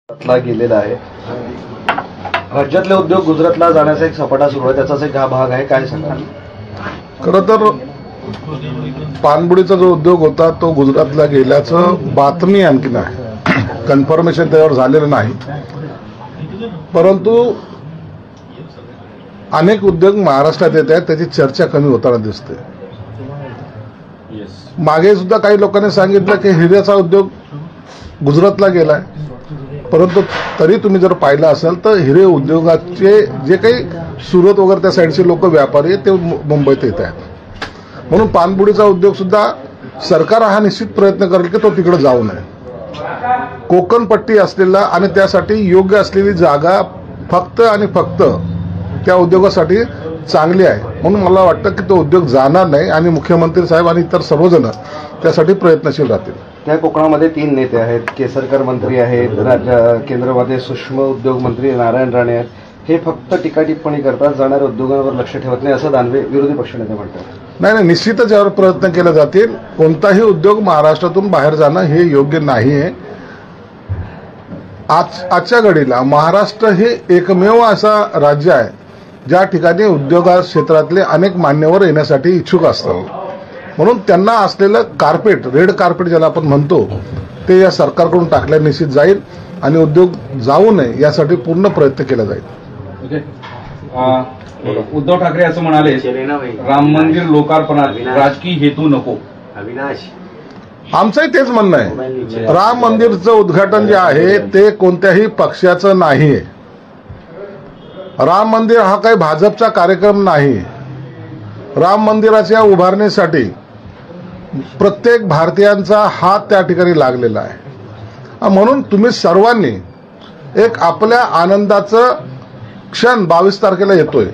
गुजरातला गेलेला आहे। राज्यातले उद्योग गुजरातला जाण्याचा एक सपाटा सुरू आहे, त्याचाच एक हा भाग आहे। काय सांगाल? खरं तर पानबुडीचा जो उद्योग होता तो गुजरातला गेल्याचं बातमी आणखी नाही, कन्फर्मेशन त्यावर झालेलं नाही। परंतु अनेक उद्योग महाराष्ट्रात येत आहेत, त्याची चर्चा कमी होताना दिसते। मागे सुद्धा काही लोकांनी सांगितलं की हिऱ्याचा उद्योग गुजरातला गेलाय, परंतु तरी तुम्ही जर पाहिलं असेल तर हिरे उद्योगाचे जे काही सुरत वगैरे त्या साईडचे लोक व्यापारी आहेत ते मुंबईत येत आहेत। म्हणून पानबुडीचा उद्योग सुद्धा सरकार हा निश्चित प्रयत्न करेल की तो तिकडे जाऊ नये। कोकण पट्टी असलेला आणि त्यासाठी योग्य असलेली जागा फक्त आणि फक्त त्या उद्योगासाठी चांगली आहे, म्हणून मला वाटतं की तो उद्योग जाणार नाही आणि मुख्यमंत्री साहेब आणि इतर सर्वजण त्यासाठी प्रयत्नशील राहतील। त्या कोकणामध्ये 3 नेते आहेत, केसरकर मंत्री आहेत, केंद्रामध्ये सूक्ष्म उद्योग मंत्री नारायण राणे आहेत। हे फक्त टीका टिप्पणी करतात, जाणाऱ्या उद्योगांवर लक्ष ठेवत नाही असं दानवे विरोधी पक्षनेते म्हणतात। नाही, निश्चितच यावर प्रयत्न केले जातील। कोणताही उद्योग महाराष्ट्रातून बाहेर जाणं हे योग्य नाही आहे। आजच्या घडीला महाराष्ट्र हे एकमेव असा राज्य आहे ज्या ठिकाणी उद्योगा क्षेत्रातले अनेक मान्यवर येण्यासाठी इच्छुक असतात, म्हणून त्यांना असलेलं कार्पेट, रेड कार्पेट ज्याला आपण म्हणतो, ते या सरकारकडून टाकल्या निश्चित जाईल आणि उद्योग जाऊ नये यासाठी पूर्ण प्रयत्न केला जाईल। उद्धव ठाकरे असं म्हणाले, राम मंदिर लोकार्पणात राजकीय हेतू नको। आमचंही तेच म्हणणं आहे। राम मंदिरचं उद्घाटन जे आहे ते कोणत्याही पक्षाचं नाही। राम मंदिर हा काही भाजपचा कार्यक्रम नाही। राम मंदिराच्या उभारणीसाठी प्रत्येक भारतीयांचा हात त्या ठिकाणी लागलेला आहे, म्हणून तुम्ही सर्वांनी एक आपल्या आनंदाचं क्षण 22 तारखेला येतोय,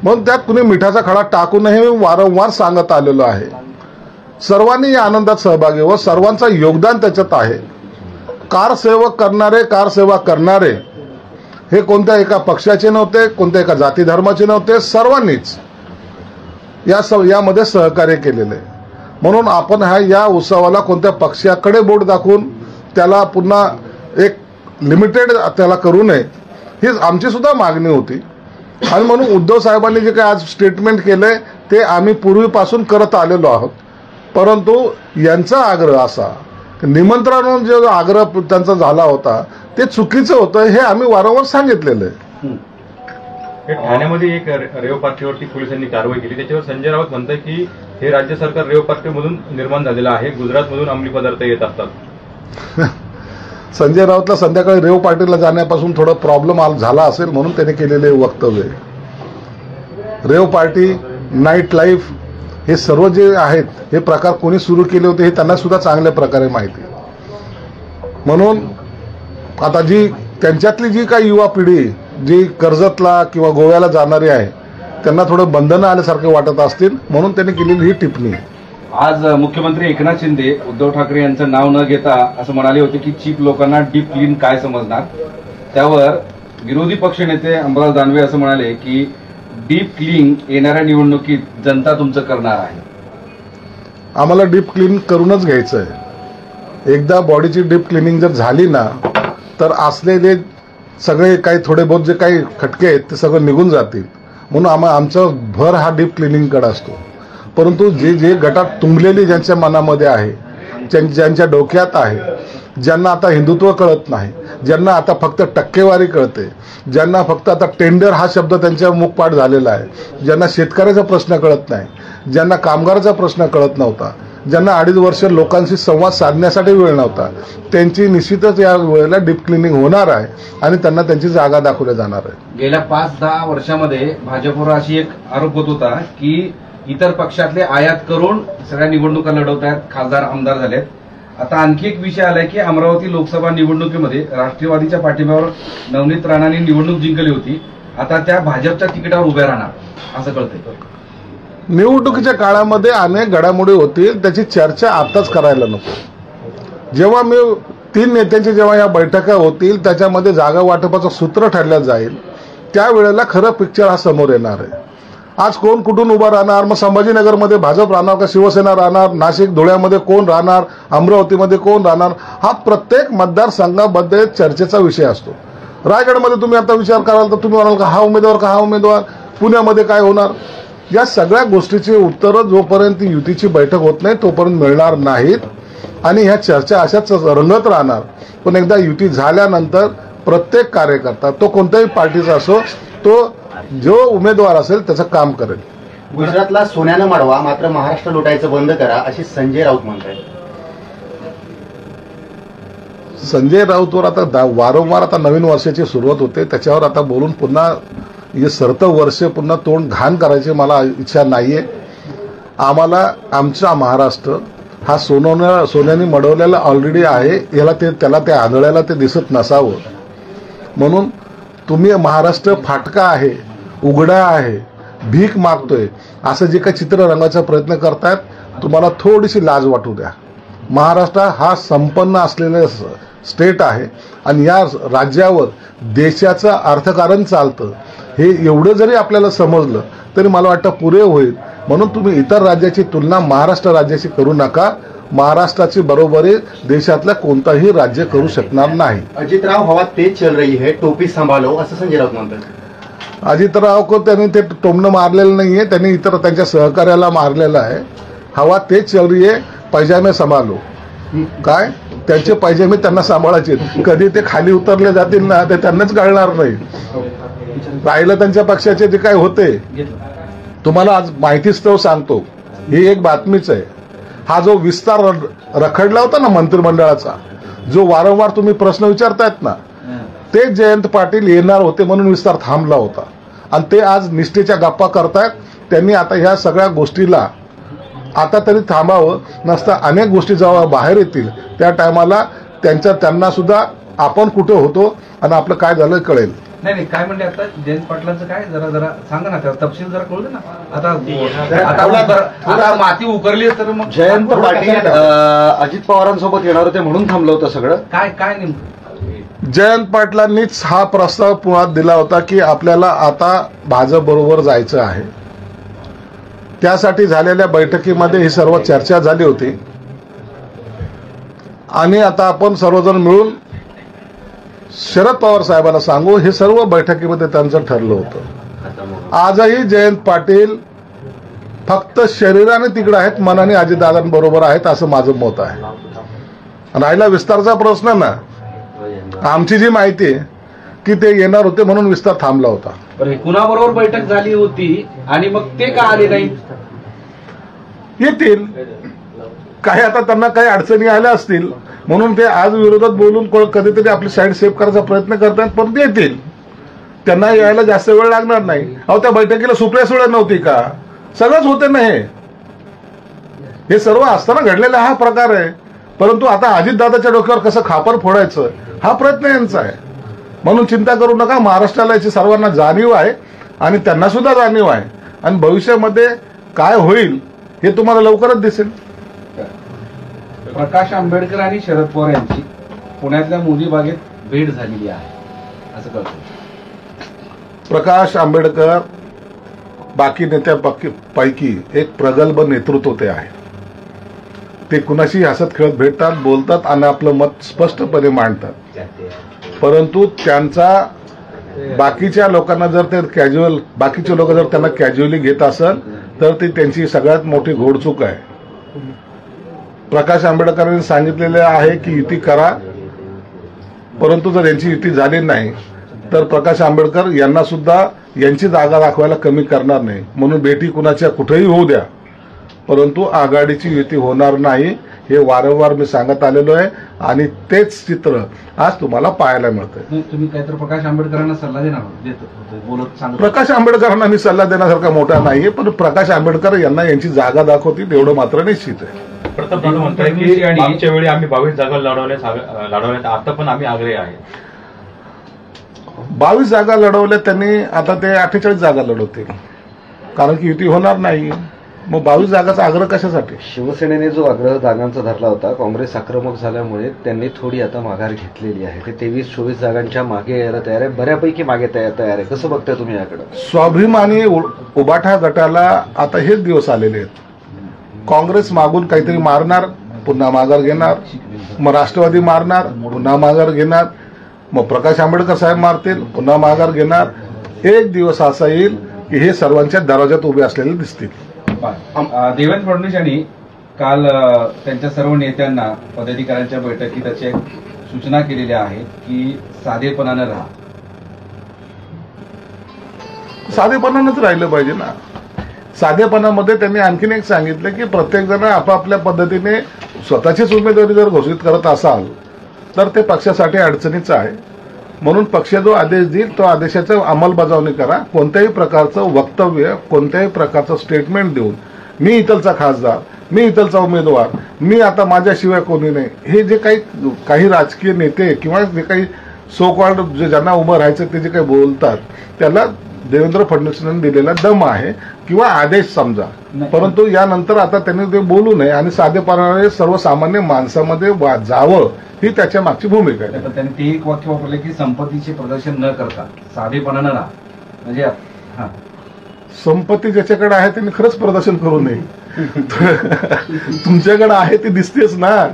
म्हणून त्यात कुणी मिठाचा खडा टाकू नये हे वारंवार सांगत आलेलो आहे। सर्वांनी या आनंदात सहभागी व सर्वांचं योगदान त्याच्यात आहे। कारसेवक करणारे, कारसेवा करणारे हे कोणत्या एका पक्षाचे नव्हते, कोणत्या एका जाती धर्माचे नव्हते, सर्वांनीच यामध्ये सहकार्य केलेले। म्हणून आपण या उत्सवाला कोणत्या पक्षाकडे बोट दाखवून त्याला पुन्हा एक लिमिटेड त्याला करू नये हीच आमची सुद्धा मागणी होती। आणि म्हणून उद्धव साहेबांनी जे काही आज स्टेटमेंट केले ते आम्ही पूर्वीपासून करत आलेलो आहोत, परंतु यांचा आग्रह असा निमंत्रण जो आग्रह त्यांचा झाला होता ते चुकीचं होतं हे आम्ही वारंवार सांगितलेलं आहे। ठाण्यामध्ये एक रेव पार्टीवरती पोलिसांनी कारवाई केली, त्याच्यावर संजय राऊत म्हणतात की हे राज्य सरकार रेव पार्टीमधून निर्माण झालेलं आहे, गुजरातमधून अंमली पदार्थ येत असतात। संजय राऊतला संध्याकाळी रेव पार्टीला जाण्यापासून थोडा प्रॉब्लेम झाला असेल म्हणून त्याने केलेले वक्तव्य। रेव पार्टी, नाईट लाईफ हे सर्व जे आहेत हे प्रकार कोणी सुरू केले होते हे त्यांना सुद्धा चांगल्या प्रकारे माहिती। म्हणून आता त्यांच्यातली जी काही युवा पिढी जी कर्जतला किंवा गोव्याला जाणारी आहे त्यांना थोडं बंधनं आल्यासारखे वाटत असतील, म्हणून त्यांनी केलेली ही टिप्पणी। आज मुख्यमंत्री एकनाथ शिंदे उद्धव ठाकरे यांचं नाव न घेता असं म्हणाले होते की चीप लोकांना डीप क्लीन काय समजणार। त्यावर विरोधी पक्षनेते अंबादास दानवे असं म्हणाले की डीप क्लीन येणाऱ्या निवडणुकीत जनता तुमचं करणार आहे। आम्हाला डीप क्लीन करूनच घ्यायचं आहे। एकदा बॉडीची डीप क्लिनिंग जर झाली ना तर असलेले सगळे काही थोडे बहुत जे काही खटके आहेत ते सगळं निघून जातील, म्हणून आमचा भर हा डीप क्लिनिंगकडे असतो। परंतु जे गटात तुंबलेली ज्यांच्या मनामध्ये आहे, ज्यांच्या डोक्यात आहे, ज्यांना आता हिंदुत्व कळत नाही, ज्यांना आता फक्त टक्केवारी कळते, ज्यांना फक्त आता टेंडर हा शब्द त्यांच्या मुखपाठ झालेला आहे, ज्यांना शेतकऱ्याचा प्रश्न कळत नाही, ज्यांना कामगाराचा प्रश्न कळत नव्हता, ज्यांना 2.5 वर्ष लोकांशी संवाद साधण्यासाठी वेळ नव्हता, त्यांची निश्चितच या वेळेला डीप क्लिनिंग होणार आहे आणि त्यांना त्यांची जागा दाखवल्या जाणार आहे। गेल्या 5-10 वर्षामध्ये भाजपवर अशी एक आरोप होत होता की इतर पक्षातले आयात करून सगळ्या निवडणुका लढवत आहेत, खासदार आमदार झालेत। आता आणखी एक विषय आलाय की अमरावती लोकसभा निवडणुकीमध्ये राष्ट्रवादीच्या पाठिंब्यावर नवनीत राणांनी निवडणूक जिंकली होती, आता त्या भाजपच्या तिकिटावर उभ्या राहणार असं कळतंय। निवडणुकीच्या काळामध्ये अनेक घडामोडी होतील, त्याची चर्चा आताच करायला नको। जेव्हा 3 नेत्यांची जेव्हा या बैठका होतील त्याच्यामध्ये जागा वाटपाचं सूत्र ठरलं जाईल त्यावेळेला खरं पिक्चर हा समोर येणार आहे। आज कोण कुठून उभा राहणार, मग संभाजीनगरमध्ये भाजप राहणार का शिवसेना राहणार, नाशिक धुळ्यामध्ये कोण राहणार, अमरावतीमध्ये कोण राहणार, हा प्रत्येक मतदारसंघामध्ये चर्चेचा विषय असतो. रायगडमध्ये तुम्ही आता विचार कराल तर तुम्ही म्हणाल का हा उमेदवार का हा उमेदवार, पुण्यामध्ये काय होणार, या सगळ्या गोष्टीची उत्तरं जोपर्यंत युतीची बैठक होत नाही तोपर्यंत मिळणार नाहीत आणि ह्या चर्चा अशाच रंगत राहणार. पण एकदा युती झाल्यानंतर प्रत्येक कार्यकर्ता तो कोणत्याही पार्टीचा असो तो जो उमेदवार असेल त्याचं काम करेल. गुजरातला सोन्यानं माडवा, मात्र महाराष्ट्र लुटायचं बंद करा अशी संजय राऊत म्हणतायत. संजय राऊतवर आता वारंवार आता नवीन वर्षाची सुरुवात होते, त्याच्यावर आता बोलून पुन्हा हे सरतं वर्ष पुन्हा तोंड घाण करायची मला इच्छा नाहीये. आम्हाला आमचा महाराष्ट्र हा सोन्याने मडवलेला ऑलरेडी आहे, त्याला ते आंधळ्याला ते दिसत नसावं. म्हणून तुम्ही महाराष्ट्र फाटका आहे, उघडा आहे, भीक मागतोय असं जे काही चित्र रंगाचा प्रयत्न करतायत तुम्हाला थोडीशी लाज वाटू द्या. महाराष्ट्र हा संपन्न असलेला स्टेट आहे आणि या राज्यावर देशाचं अर्थकारण चालतं. हे एवढं जरी आपल्याला समजलं तरी मला वाटतं पुरे होईल. म्हणून तुम्ही इतर राज्याची तुलना महाराष्ट्र राज्याशी करू नका. महाराष्ट्राची बरोबरी देशातलं कोणताही राज्य करू शकणार नाही. अजितराव हवा तेज चल रही है, टोपी सांभाळो असं संजय राऊत म्हणतात. अजितराव को त्यांनी ते टोमणं मारलेलं नाहीये, त्यांनी इतर त्यांच्या सहकार्याला मारलेलं आहे. हवा तेच चल रही है, पैजामे सांभाळो. काय त्यांचे पैजामे त्यांना सांभाळायचे, कधी ते खाली उतरले जातील ना ते त्यांनाच कळणार नाही. राहिलं त्यांच्या पक्षाचे जे काय होते तुम्हाला आज माहितीस्तव सांगतो, ही एक बातमीच आहे. हा जो विस्तार रखडला होता ना मंत्रिमंडळाचा, जो वारंवार तुम्ही प्रश्न विचारतायत ना, ते जयंत पाटील येणार होते म्हणून विस्तार थांबला होता आणि ते आज निष्ठेच्या गप्पा करतायत. त्यांनी आता ह्या सगळ्या गोष्टीला आता तरी थांबावं, नसता अनेक गोष्टी जेव्हा बाहेर येतील त्या टायमाला त्यांना सुद्धा आपण कुठे होतो आणि आपलं काय झालं कळेल. नाही काय म्हणले आता जयंत पाटलांचं काय जरा सांगा ना, त्याला तपशील जरा कळू दे ना. आता माती उकरली तर मग जयंत पाटील अजित पवारांसोबत येणार होते म्हणून थांबलं होतं सगळं. काय नेमकं जयंत पाटलांनीच हा प्रस्ताव पुण्यात दिला होता की आपल्याला आता भाजप बरोबर जायचं आहे. त्यासाठी झालेल्या बैठकीमध्ये ही सर्व चर्चा झाली होती आणि आता आपण सर्वजण मिळून शरद पवार साहेबांना सांगू, हे सर्व बैठकीमध्ये त्यांचं ठरलं होतं. आजही जयंत पाटील फक्त शरीराने तिकडे आहेत, मनाने अजितदादांबरोबर आहेत असं माझं मत आहे. राहिला विस्तारचा प्रश्न ना, आमची जी माहिती आहे की ते येणार होते म्हणून विस्तार थांबला होता. कुणाबरोबर बैठक झाली होती आणि मग ते का आले नाही? येतील, काही आता त्यांना काही अडचणी आल्या असतील म्हणून ते आज विरोधात बोलून कधीतरी आपली साईड सेव्ह करायचा प्रयत्न करतात, पण ते येतील. त्यांना यायला जास्त वेळ लागणार नाही. अहो त्या बैठकीला सुप्रिया सुळे नव्हती का? सगळंच होते ना. हे सर्व असताना घडलेला हा प्रकार आहे. परंतु आता अजितदादाच्या डोक्यावर कसं खापर फोडायचं हा प्रयत्न यांचा आहे. म्हणून चिंता करू नका, महाराष्ट्राला याची सर्वांना जाणीव आहे आणि त्यांना सुद्धा जाणीव आहे आणि भविष्यामध्ये काय होईल हे तुम्हाला लवकरच दिसेल. प्रकाश आंबेडकर आणि शरद पवार यांची पुण्यातल्या मोदी बागेत भेट झालेली आहे असं कळतं. प्रकाश आंबेडकर बाकी नेत्यापैकी एक प्रगल्भ नेतृत्व ते आहे. ते कुणाशी हसत खेळत भेटतात, बोलतात आणि आपलं मत स्पष्टपणे मांडतात. परंतु त्यांचा बाकीच्या लोकांना जर ते बाकीचे लोक जर त्यांना कॅज्युअली घेत असेल तर ती त्यांची सगळ्यात मोठी घोडचूक आहे. प्रकाश आंबेडकरांनी सांगितलेले आहे की युती करा, परंतु जर यांची युती झाली नाही तर प्रकाश आंबेडकर यांना सुद्धा यांची जागा दाखवायला कमी करणार नाही. म्हणून भेटी कुणाच्या कुठेही होऊ द्या, परंतु आघाडीची युती होणार नाही हे वारंवार मी सांगत आलेलो आहे आणि तेच चित्र आज तुम्हाला पाहायला मिळतंय. तुम्ही काहीतरी प्रकाश आंबेडकरांना सल्ला देणार? प्रकाश आंबेडकरांना मी सल्ला देण्यासारखा मोठा नाहीये, पण प्रकाश आंबेडकर यांना यांची जागा दाखवतील एवढं मात्र निश्चित आहे. प्रतापदादा म्हणताय की मागच्या वेळी आम्ही 22 जागा लढवल्यात, आता पण आम्ही आग्रही आहे. 22 जागा लढवल्या त्यांनी, आता ते 48 जागा लढवतील कारण की युती होणार नाही. मग 22 जागाचा आग्रह कशासाठी? शिवसेनेने जो आग्रह जागांचा धरला होता, काँग्रेस आक्रमक झाल्यामुळे त्यांनी थोडी आता माघार घेतलेली आहे. ते 23-24 जागांच्या मागे यायला तयार आहे, बऱ्यापैकी मागे तयार आहे. कसं बघताय तुम्ही याकडे? स्वाभिमानी उबाठा गटाला आता हेच दिवस आलेले आहेत. काँग्रेस मागून काहीतरी मारणार, पुन्हा माघार घेणार, मग राष्ट्रवादी मारणार, पुन्हा माघार घेणार, मग प्रकाश आंबेडकर साहेब मारतील, पुन्हा माघार घेणार. एक दिवस असा येईल की हे सर्वांच्या दरवाजात उभे असलेले दिसतील. देवेंद्र फडणवीस यांनी काल त्यांच्या सर्व नेत्यांना पदाधिकाऱ्यांच्या बैठकीत अशा एक सूचना केलेल्या आहेत की साधेपणानं राहा. साधेपणानंच राहिलं पाहिजे ना. साधेपणामध्ये त्यांनी आणखीन एक सांगितलं की प्रत्येक जण आपापल्या पद्धतीने स्वतःचीच उमेदवारी जर घोषित करत असाल तर ते पक्षासाठी अडचणीचं आहे. म्हणून पक्ष जो आदेश देईल तो आदेशाची अंमलबजावणी करा. कोणत्याही प्रकारचं वक्तव्य, कोणत्याही प्रकारचं स्टेटमेंट देऊन मी इथलचा खासदार, मी इथलचा उमेदवार, मी आता माझ्याशिवाय कोणी नाही, हे जे काही राजकीय नेते किंवा जे काही सो कॉल्ड जे ज्यांना उभं राहायचं ते जे काही बोलतात त्याला देवेंद्र फडणवीसांनी दिलेला दम आहे किंवा आदेश समजा. परंतु यानंतर आता त्यांनी ते बोलू नये आणि साधेपणाने सर्वसामान्य माणसामध्ये जावं ही त्याच्या मागची भूमिका आहे. पण त्यांनी ते एक वाक्य वापरले की संपत्तीचे प्रदर्शन न करता साधेपणानं राहा. म्हणजे संपत्ती ज्याच्याकडे आहे त्यांनी खरंच प्रदर्शन करू नये. तुमच्याकडे आहे ती दिसतेच ना.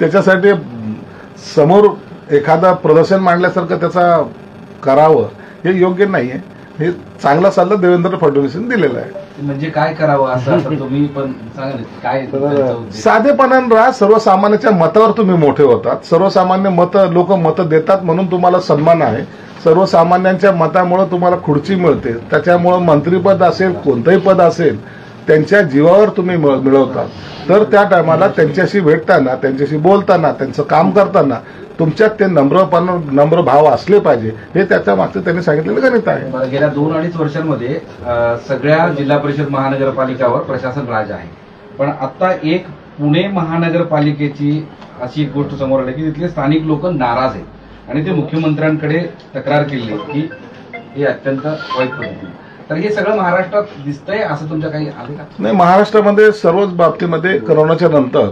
त्याच्यासाठी समोर एखादा प्रदर्शन मांडल्यासारखं त्याचा करावं हे योग्य नाहीये. हे चांगला सल्ला देवेंद्र फडणवीसांनी दिलेला आहे. म्हणजे काय करावं असं तुम्ही पण सांगा ना, काय साधेपणानं राहा. सर्वसामान्याच्या मतावर तुम्ही मोठे होतात. सर्वसामान्य लोक मतं देतात म्हणून तुम्हाला सन्मान आहे. सर्वसामान्यांच्या मतामुळे तुम्हाला खुर्ची मिळते. त्याच्यामुळे मंत्रीपद असेल, कोणतंही पद असेल, त्यांच्या जीवावर तुम्ही मिळवतात. तर त्या टायमाला त्यांच्याशी भेटताना, त्यांच्याशी बोलताना, त्यांचं काम करताना तुमच्यात ते नम्र भाव असले पाहिजे. हे त्याच्या मागचं त्यांनी सांगितलेलं गणित आहे. गेल्या 2-2.5 वर्षांमध्ये सगळ्या जिल्हा परिषद महानगरपालिकावर प्रशासन राज आहे. पण आता एक पुणे महानगरपालिकेची अशी एक गोष्ट समोर आली की तिथले स्थानिक लोक नाराज आहेत आणि ते मुख्यमंत्र्यांकडे तक्रार केली की हे अत्यंत वाईट पद्धतीने. तर हे सगळं महाराष्ट्रात दिसतंय असं तुमच्या काही आले का? नाही, महाराष्ट्रामध्ये सर्वच बाबतीमध्ये कोरोनाच्या नंतर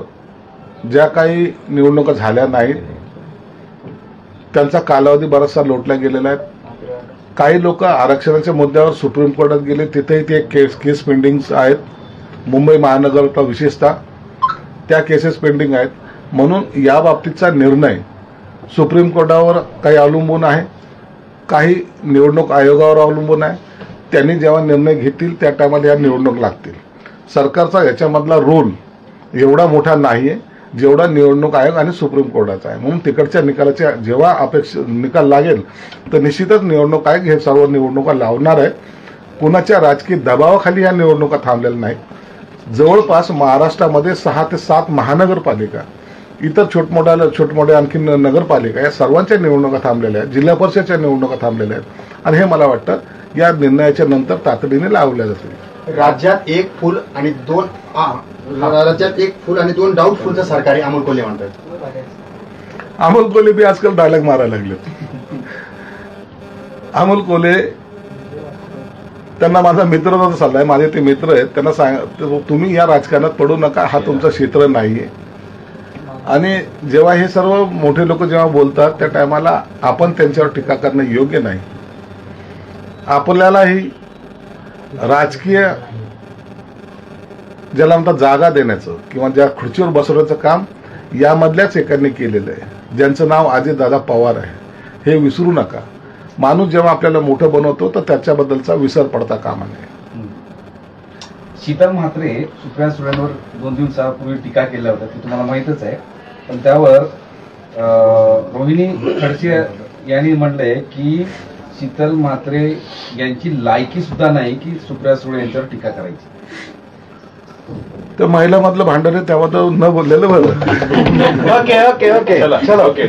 ज्या काही निवडणुका झाल्या नाहीत त्यांचा कालावधी बराचसा लोटला गेलेला आहे. काही लोक आरक्षणाच्या मुद्द्यावर सुप्रीम कोर्टात गेले, तिथेही ते केस पेंडिंग आहेत. मुंबई महानगरपालिका विशेषतः त्या केसेस पेंडिंग आहेत. म्हणून या बाबतीतचा निर्णय सुप्रीम कोर्टावर काही अवलंबून आहे, काही निवडणूक आयोगावर अवलंबून आहे. त्यांनी जेव्हा निर्णय घेतील त्या टायमाला या निवडणूक लागतील. सरकारचा याच्यामधला रोल एवढा मोठा नाहीये जेवढा निवडणूक आयोग आणि सुप्रीम कोर्टाचा आहे. म्हणून तिकडच्या निकालाच्या जेव्हा निकाल लागेल तर निश्चितच निवडणूक आयोग हे सर्व निवडणुका लावणार आहे. कुणाच्या राजकीय दबावाखाली या निवडणुका थांबलेल्या नाहीत. जवळपास महाराष्ट्रामध्ये 6 ते 7 महानगरपालिका, इतर छोटमोठ्या आणखी नगरपालिका या सर्वांच्या निवडणुका थांबलेल्या आहेत. जिल्हा परिषदच्या निवडणुका थांबलेल्या आहेत आणि हे मला वाटतं या निर्णयाच्या नंतर तातडीने लावल्या जातील. राज्यात एक फुल आणि दोन डाऊटफुलचं सरकार आहे अमोल कोल्हे म्हणतात. अमोल कोल्हे बी आजकाल डायलॉग मारायला लागलेत. अमोल कोल्हे त्यांना माझा मित्राचा सल्ला आहे. माझे ते मित्र आहेत. त्यांना सांग तुम्ही या राजकारणात पडू नका. हा तुमचं क्षेत्र नाहीये. आणि जेव्हा हे सर्व मोठे लोक जेव्हा बोलतात त्या टायमाला आपण त्यांच्यावर टीका करणं योग्य नाही. आपल्यालाही राजकीय ज्याला म्हणतात जागा देण्याचं किंवा ज्या खुर्चीवर बसवण्याचं काम यामधल्याच एकाने केलेलं आहे, ज्यांचं नाव अजितदादा पवार आहे. हे विसरू नका. माणूस जेव्हा आपल्याला मोठं बनवतो तर त्याच्याबद्दलचा विसर पडता कामा नये. शीतल म्हात्रे सुप्रिया सुळेंवर 2 दिवसापूर्वी टीका केल्या होत्या ते तुम्हाला माहितच आहे. पण त्यावर रोहिणी खडसे यांनी म्हटलंय की शीतल म्हात्रे यांची लायकी सुद्धा नाही की सुप्रिया सुळे यांच्यावर टीका करायची. तर महिलामधलं भांडण आहे तेव्हा तर न बोललेलं बरं. ओके ओके ओके चलो ओके.